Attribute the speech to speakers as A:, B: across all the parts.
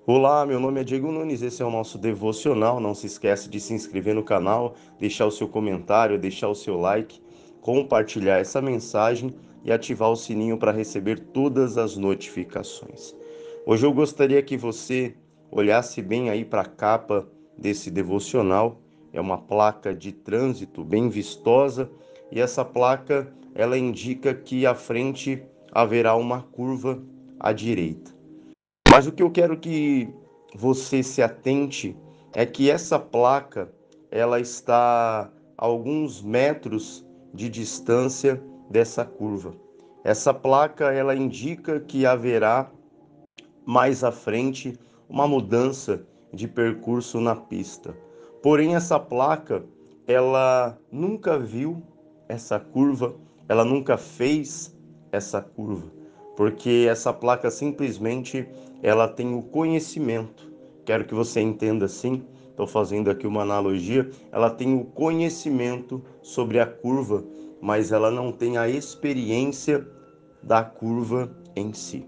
A: Olá, meu nome é Diego Nunes, esse é o nosso devocional. Não se esqueça de se inscrever no canal, deixar o seu comentário, deixar o seu like, compartilhar essa mensagem e ativar o sininho para receber todas as notificações. Hoje eu gostaria que você olhasse bem aí para a capa desse devocional. É uma placa de trânsito bem vistosa e essa placa ela indica que à frente haverá uma curva à direita. Mas o que eu quero que você se atente é que essa placa, ela está a alguns metros de distância dessa curva. Essa placa, ela indica que haverá mais à frente uma mudança de percurso na pista. Porém, essa placa, ela nunca viu essa curva, ela nunca fez essa curva, porque essa placa simplesmente ela tem o conhecimento. Quero que você entenda assim. Estou fazendo aqui uma analogia. Ela tem o conhecimento sobre a curva, mas ela não tem a experiência da curva em si.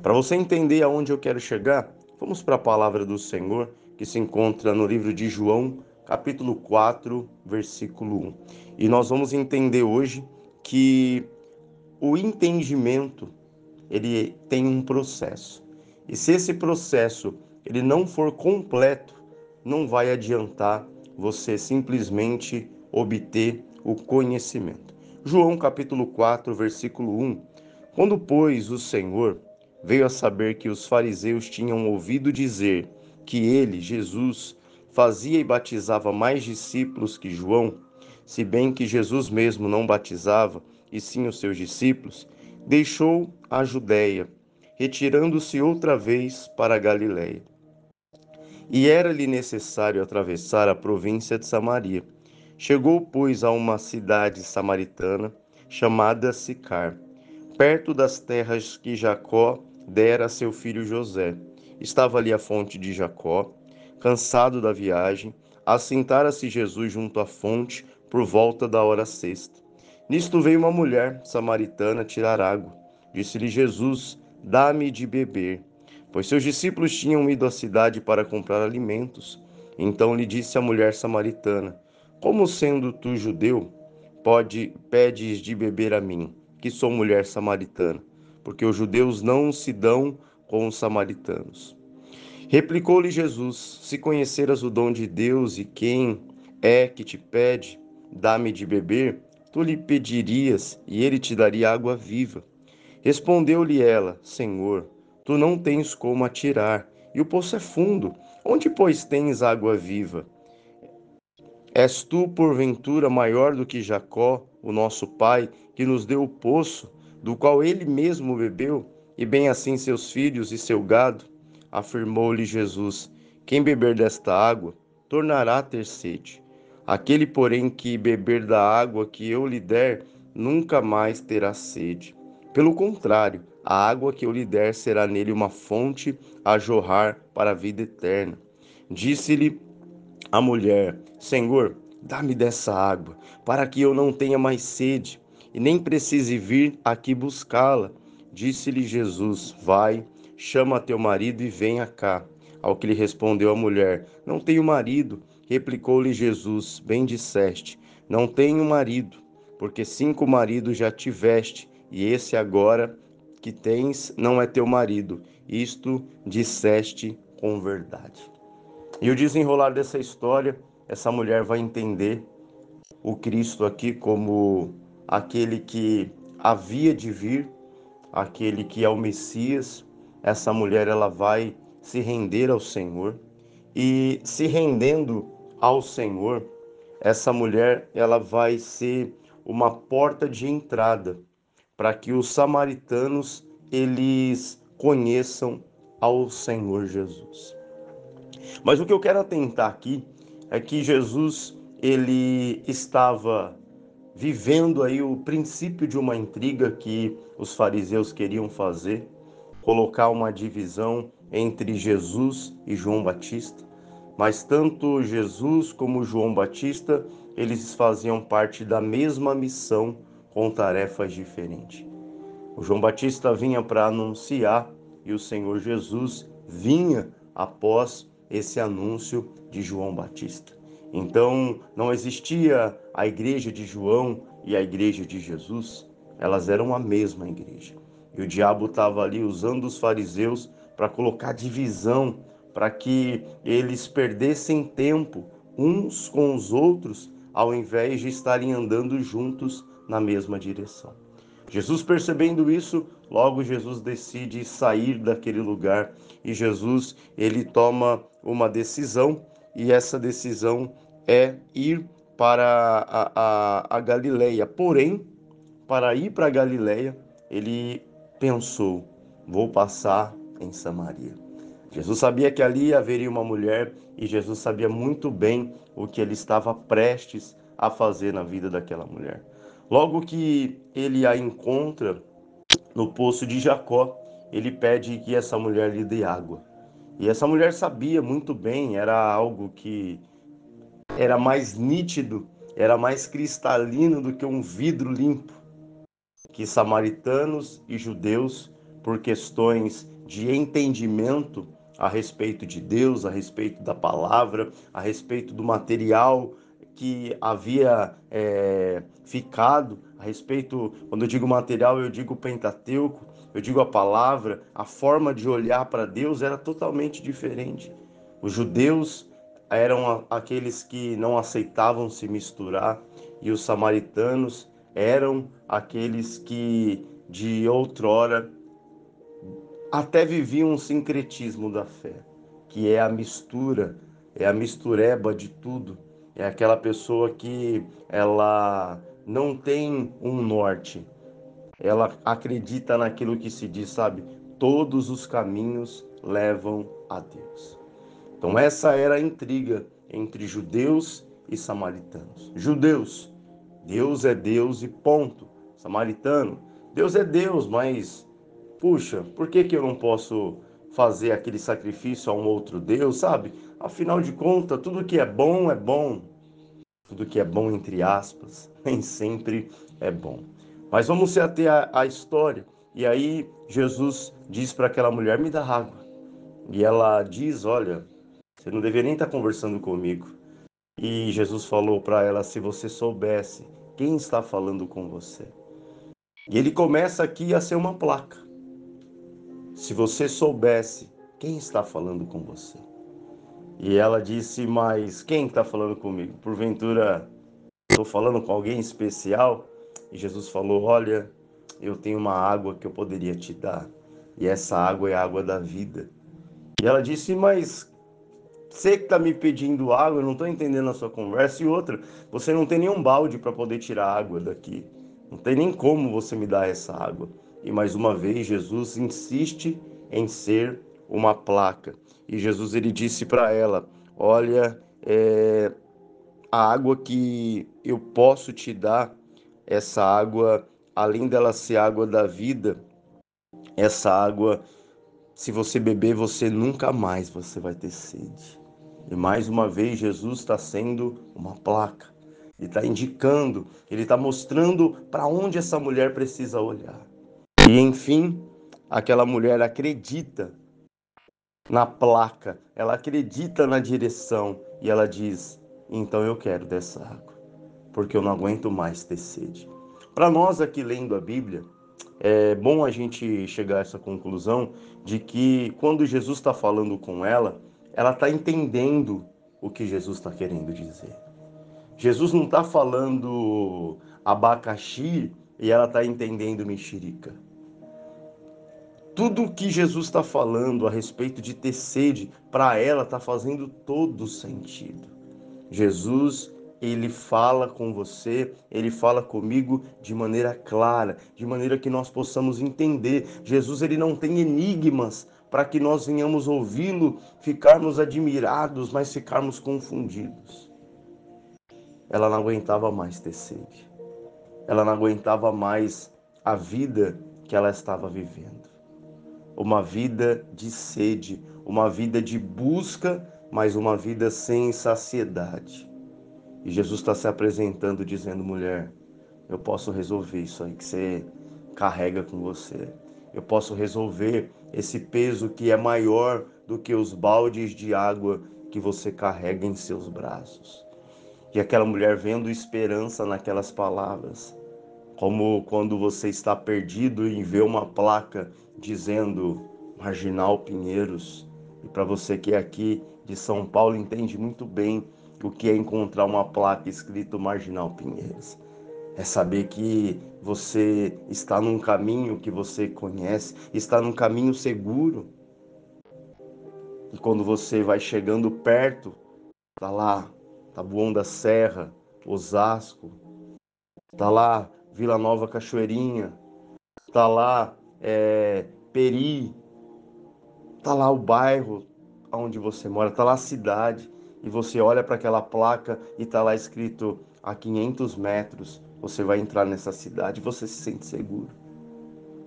A: Para você entender aonde eu quero chegar, vamos para a palavra do Senhor, que se encontra no livro de João, capítulo 4, versículo 1. E nós vamos entender hoje que o entendimento, ele tem um processo. E se esse processo ele não for completo, não vai adiantar você simplesmente obter o conhecimento. João capítulo 4, versículo 1. Quando, pois, o Senhor veio a saber que os fariseus tinham ouvido dizer que ele, Jesus, fazia e batizava mais discípulos que João, se bem que Jesus mesmo não batizava, e sim os seus discípulos, deixou a Judéia, retirando-se outra vez para a Galiléia. E era-lhe necessário atravessar a província de Samaria. Chegou, pois, a uma cidade samaritana, chamada Sicar, perto das terras que Jacó dera a seu filho José. Estava ali a fonte de Jacó. Cansado da viagem, assentara-se Jesus junto à fonte por volta da hora sexta. Nisto veio uma mulher samaritana tirar água. Disse-lhe Jesus: Dá-me de beber. Pois seus discípulos tinham ido à cidade para comprar alimentos. Então lhe disse a mulher samaritana: Como sendo tu judeu, pedes de beber a mim, que sou mulher samaritana? Porque os judeus não se dão com os samaritanos. Replicou-lhe Jesus: Se conheceras o dom de Deus e quem é que te pede, dá-me de beber, tu lhe pedirias e ele te daria água viva. Respondeu-lhe ela: Senhor, tu não tens como atirar, e o poço é fundo. Onde, pois, tens água viva? És tu, porventura, maior do que Jacó, o nosso pai, que nos deu o poço, do qual ele mesmo bebeu, e bem assim seus filhos e seu gado? Afirmou-lhe Jesus: Quem beber desta água, tornará a ter sede. Aquele, porém, que beber da água que eu lhe der, nunca mais terá sede. Pelo contrário, a água que eu lhe der será nele uma fonte a jorrar para a vida eterna. Disse-lhe a mulher: Senhor, dá-me dessa água, para que eu não tenha mais sede, e nem precise vir aqui buscá-la. Disse-lhe Jesus: Vai, chama teu marido e venha cá. Ao que lhe respondeu a mulher: Não tenho marido. Replicou-lhe Jesus: Bem disseste, não tenho marido, porque 5 maridos já tiveste, e esse agora que tens não é teu marido. Isto disseste com verdade. E o desenrolar dessa história, essa mulher vai entender o Cristo aqui como aquele que havia de vir, aquele que é o Messias. Essa mulher ela vai se render ao Senhor e se rendendo ao Senhor, essa mulher ela vai ser uma porta de entrada para que os samaritanos eles conheçam ao Senhor Jesus. Mas o que eu quero atentar aqui é que Jesus ele estava vivendo aí o princípio de uma intriga que os fariseus queriam fazer, colocar uma divisão entre Jesus e João Batista. Mas tanto Jesus como João Batista, eles faziam parte da mesma missão com tarefas diferentes. O João Batista vinha para anunciar e o Senhor Jesus vinha após esse anúncio de João Batista. Então, não existia a igreja de João e a igreja de Jesus, elas eram a mesma igreja. E o diabo estava ali usando os fariseus para colocar divisão, para que eles perdessem tempo uns com os outros, ao invés de estarem andando juntos na mesma direção. Jesus, percebendo isso, logo Jesus decide sair daquele lugar e Jesus, ele toma uma decisão, e essa decisão é ir para a Galileia. Porém, para ir para a Galileia, ele pensou: vou passar em Samaria. Jesus sabia que ali haveria uma mulher e Jesus sabia muito bem o que ele estava prestes a fazer na vida daquela mulher. Logo que ele a encontra no poço de Jacó, ele pede que essa mulher lhe dê água. E essa mulher sabia muito bem, era algo que era mais nítido, era mais cristalino do que um vidro limpo, que samaritanos e judeus, por questões de entendimento a respeito de Deus, a respeito da palavra, a respeito do material que havia ficado, a respeito, quando eu digo material, eu digo Pentateuco, eu digo a palavra, a forma de olhar para Deus era totalmente diferente. Os judeus eram aqueles que não aceitavam se misturar, e os samaritanos eram aqueles que de outrora até viviam um sincretismo da fé, que é a mistura, é a mistureba de tudo. É aquela pessoa que ela não tem um norte, ela acredita naquilo que se diz, sabe? Todos os caminhos levam a Deus. Então essa era a intriga entre judeus e samaritanos. Judeus, Deus é Deus e ponto. Samaritano, Deus é Deus, mas puxa, por que que eu não posso fazer aquele sacrifício a um outro Deus, sabe? Afinal de contas, tudo que é bom é bom. Tudo que é bom, entre aspas, nem sempre é bom. Mas vamos se ater à história. E aí Jesus diz para aquela mulher: me dá água. E ela diz: olha, você não deveria nem estar conversando comigo. E Jesus falou para ela: se você soubesse quem está falando com você. E ele começa aqui a ser uma placa. Se você soubesse quem está falando com você. E ela disse: mas quem está falando comigo? Porventura estou falando com alguém especial? E Jesus falou: olha, eu tenho uma água que eu poderia te dar. E essa água é a água da vida. E ela disse: mas você que está me pedindo água, eu não estou entendendo a sua conversa. E outra, você não tem nenhum balde para poder tirar água daqui. Não tem nem como você me dar essa água. E mais uma vez, Jesus insiste em ser uma placa. E Jesus, ele disse para ela: olha, a água que eu posso te dar, essa água, além dela ser água da vida, essa água, se você beber, você nunca mais você vai ter sede. E mais uma vez, Jesus está sendo uma placa. Ele está indicando, ele está mostrando para onde essa mulher precisa olhar. E enfim, aquela mulher acredita na placa, ela acredita na direção e ela diz: então eu quero dessa água, porque eu não aguento mais ter sede. Para nós aqui lendo a Bíblia, é bom a gente chegar a essa conclusão de que quando Jesus está falando com ela está entendendo o que Jesus está querendo dizer. Jesus não está falando abacaxi e ela está entendendo mexerica. Tudo o que Jesus está falando a respeito de ter sede, para ela está fazendo todo sentido. Jesus, ele fala com você, ele fala comigo de maneira clara, de maneira que nós possamos entender. Jesus, ele não tem enigmas para que nós venhamos ouvi-lo, ficarmos admirados, mas ficarmos confundidos. Ela não aguentava mais ter sede. Ela não aguentava mais a vida que ela estava vivendo. Uma vida de sede, uma vida de busca, mas uma vida sem saciedade. E Jesus está se apresentando dizendo: mulher, eu posso resolver isso aí que você carrega com você. Eu posso resolver esse peso que é maior do que os baldes de água que você carrega em seus braços. E aquela mulher vendo esperança naquelas palavras, como quando você está perdido e vê uma placa dizendo Marginal Pinheiros. E para você que é aqui de São Paulo, entende muito bem o que é encontrar uma placa escrito Marginal Pinheiros. É saber que você está num caminho que você conhece, está num caminho seguro. E quando você vai chegando perto, tá lá Taboão da Serra, Osasco, tá lá Vila Nova Cachoeirinha, tá lá Peri, tá lá o bairro onde você mora, tá lá a cidade, e você olha para aquela placa e tá lá escrito a 500 metros, você vai entrar nessa cidade, você se sente seguro.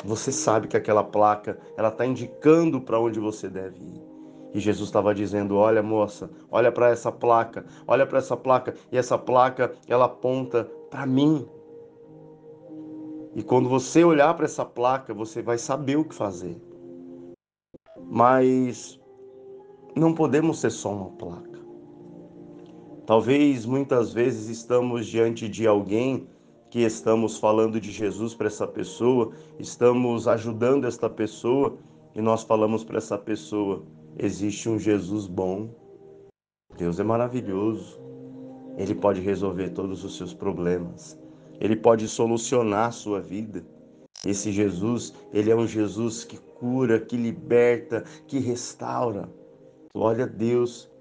A: Você sabe que aquela placa, ela está indicando para onde você deve ir. E Jesus estava dizendo, olha moça, olha para essa placa, olha para essa placa, e essa placa, ela aponta para mim. E quando você olhar para essa placa, você vai saber o que fazer. Mas não podemos ser só uma placa. Talvez muitas vezes estamos diante de alguém que estamos falando de Jesus para essa pessoa, estamos ajudando esta pessoa e nós falamos para essa pessoa: existe um Jesus bom, Deus é maravilhoso, Ele pode resolver todos os seus problemas, Ele pode solucionar a sua vida. Esse Jesus, Ele é um Jesus que cura, que liberta, que restaura. Glória a Deus.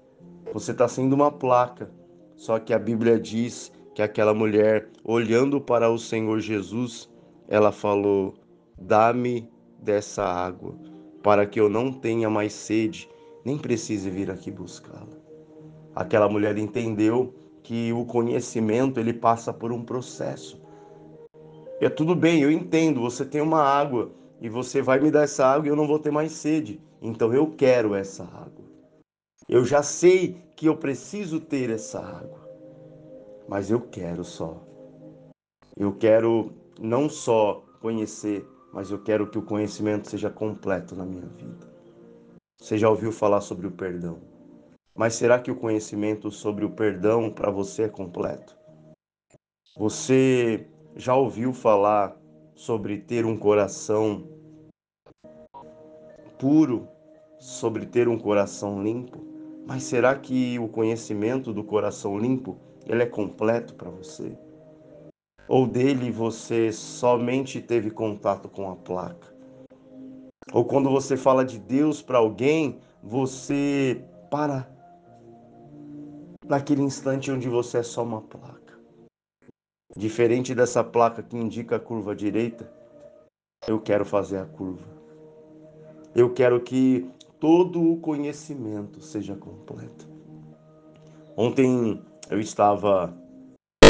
A: Você está sendo uma placa. Só que a Bíblia diz que aquela mulher, olhando para o Senhor Jesus, ela falou: dá-me dessa água, para que eu não tenha mais sede, nem precise vir aqui buscá-la. Aquela mulher entendeu que o conhecimento ele passa por um processo. É tudo bem, eu entendo, você tem uma água e você vai me dar essa água e eu não vou ter mais sede. Então eu quero essa água. Eu já sei que eu preciso ter essa água, mas eu quero só. Eu quero não só conhecer, mas eu quero que o conhecimento seja completo na minha vida. Você já ouviu falar sobre o perdão? Mas será que o conhecimento sobre o perdão para você é completo? Você já ouviu falar sobre ter um coração puro, sobre ter um coração limpo? Mas será que o conhecimento do coração limpo, ele é completo para você? Ou dele você somente teve contato com a placa? Ou quando você fala de Deus para alguém, você para naquele instante onde você é só uma placa. Diferente dessa placa que indica a curva direita, eu quero fazer a curva. Eu quero que todo o conhecimento seja completo. Ontem eu estava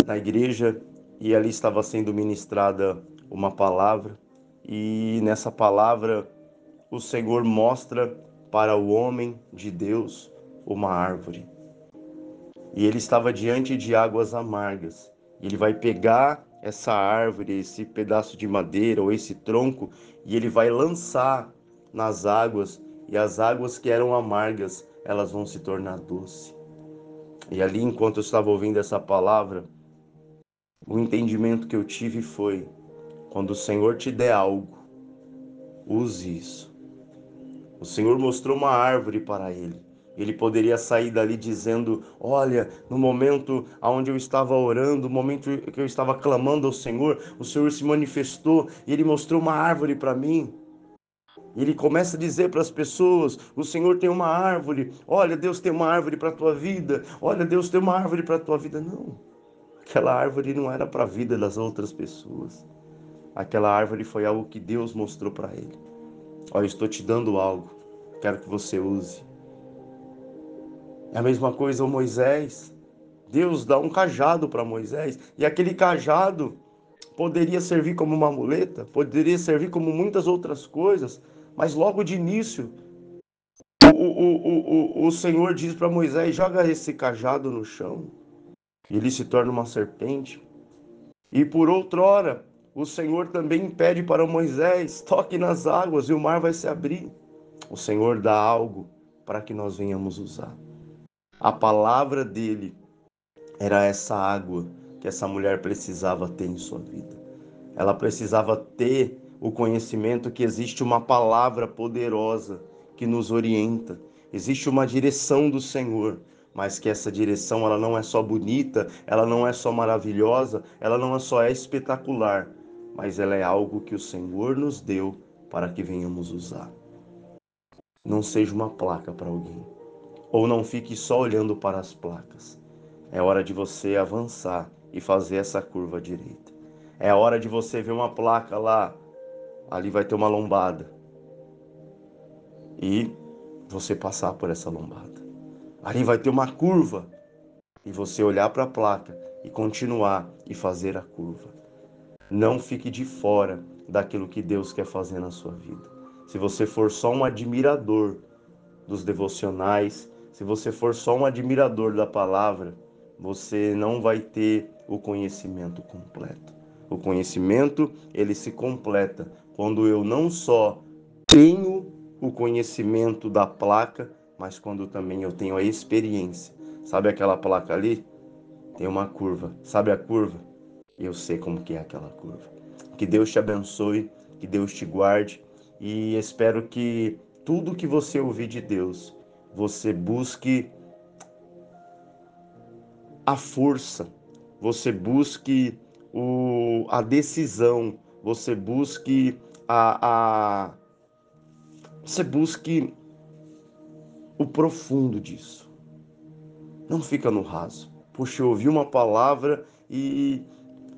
A: na igreja e ali estava sendo ministrada uma palavra, e nessa palavra o Senhor mostra para o homem de Deus uma árvore. E ele estava diante de águas amargas. E ele vai pegar essa árvore, esse pedaço de madeira ou esse tronco, e ele vai lançar nas águas, e as águas que eram amargas, elas vão se tornar doces. E ali, enquanto eu estava ouvindo essa palavra, o entendimento que eu tive foi: quando o Senhor te der algo, use isso. O Senhor mostrou uma árvore para ele. Ele poderia sair dali dizendo: olha, no momento onde eu estava orando, no momento que eu estava clamando ao Senhor, o Senhor se manifestou e Ele mostrou uma árvore para mim. E Ele começa a dizer para as pessoas: o Senhor tem uma árvore, olha, Deus tem uma árvore para a tua vida, olha, Deus tem uma árvore para a tua vida. Não, aquela árvore não era para a vida das outras pessoas. Aquela árvore foi algo que Deus mostrou para ele. Olha, eu estou te dando algo, quero que você use. É a mesma coisa o Moisés. Deus dá um cajado para Moisés, e aquele cajado poderia servir como uma muleta, poderia servir como muitas outras coisas, mas logo de início, o Senhor diz para Moisés: joga esse cajado no chão, e ele se torna uma serpente. E por outrora, o Senhor também pede para Moisés: toque nas águas e o mar vai se abrir. O Senhor dá algo para que nós venhamos usar. A palavra dele era essa água que essa mulher precisava ter em sua vida. Ela precisava ter o conhecimento que existe uma palavra poderosa que nos orienta. Existe uma direção do Senhor, mas que essa direção ela não é só bonita, ela não é só maravilhosa, ela não é só espetacular, mas ela é algo que o Senhor nos deu para que venhamos usar. Não seja uma placa para alguém, ou não fique só olhando para as placas. É hora de você avançar e fazer essa curva direita. É hora de você ver uma placa lá, ali vai ter uma lombada. E você passar por essa lombada. Ali vai ter uma curva. E você olhar para a placa e continuar e fazer a curva. Não fique de fora daquilo que Deus quer fazer na sua vida. Se você for só um admirador dos devocionais, se você for só um admirador da palavra, você não vai ter o conhecimento completo. O conhecimento, ele se completa quando eu não só tenho o conhecimento da placa, mas quando também eu tenho a experiência. Sabe aquela placa ali? Tem uma curva. Sabe a curva? Eu sei como que é aquela curva. Que Deus te abençoe, que Deus te guarde e espero que tudo que você ouvir de Deus, você busque a força, você busque a decisão, a, você busque o profundo disso. Não fica no raso. Puxa, eu ouvi uma palavra e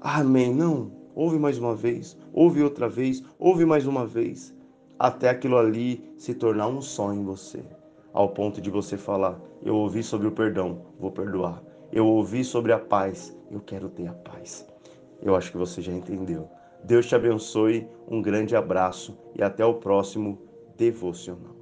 A: amém. Não, ouve mais uma vez, ouve outra vez, ouve mais uma vez, até aquilo ali se tornar um sonho em você, ao ponto de você falar: eu ouvi sobre o perdão, vou perdoar. Eu ouvi sobre a paz, eu quero ter a paz. Eu acho que você já entendeu. Deus te abençoe, um grande abraço e até o próximo devocional.